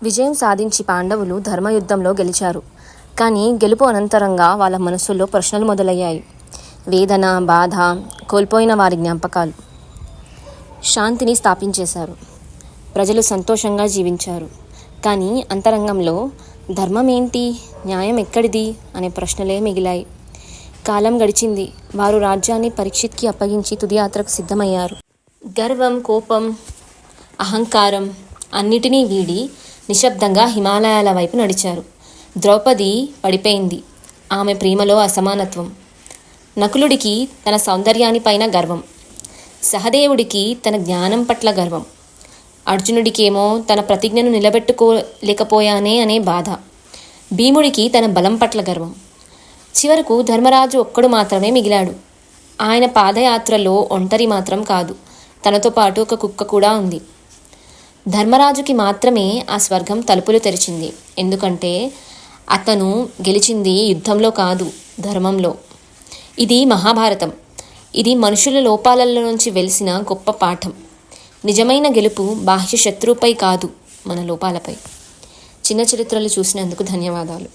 విజయం సాధించి పాండవులు ధర్మయుద్ధంలో గెలిచారు. కానీ గెలుపు అనంతరంగా వాళ్ళ మనసుల్లో ప్రశ్నలు మొదలయ్యాయి. వేదన, బాధ, కోల్పోయిన వారి జ్ఞాపకాలు. శాంతిని స్థాపించేశారు. ప్రజలు సంతోషంగా జీవించారు. కానీ అంతరంగంలో ధర్మం ఏంటి, న్యాయం ఎక్కడిది అనే ప్రశ్నలే మిగిలాయి. కాలం గడిచింది. వారు రాజ్యాన్ని పరీక్షిత్కి అప్పగించి తుది యాత్రకు సిద్ధమయ్యారు. గర్వం, కోపం, అహంకారం అన్నిటినీ వీడి నిశ్శబ్దంగా హిమాలయాల వైపు నడిచారు. ద్రౌపది పడిపోయింది. ఆమె ప్రేమలో అసమానత్వం. నకులుడికి తన సౌందర్యానిపైన గర్వం. సహదేవుడికి తన జ్ఞానం పట్ల గర్వం. అర్జునుడికేమో తన ప్రతిజ్ఞను నిలబెట్టుకోలేకపోయానే అనే బాధ. భీముడికి తన బలం పట్ల గర్వం. చివరకు ధర్మరాజు ఒక్కడు మాత్రమే మిగిలాడు. ఆయన పాదయాత్రలో ఒంటరి మాత్రం కాదు, తనతో పాటు ఒక కుక్క కూడా ఉంది. ధర్మరాజుకి మాత్రమే ఆ స్వర్గం తలుపులు తెరిచింది. ఎందుకంటే అతను గెలిచింది యుద్ధంలో కాదు, ధర్మంలో. ఇది మహాభారతం. ఇది మనుషుల లోపాలలో నుంచి వెలిసిన గొప్ప పాఠం. నిజమైన గెలుపు బాహ్య శత్రువుపై కాదు, మన లోపాలపై. చిన్న చరిత్రలు చూసినందుకు ధన్యవాదాలు.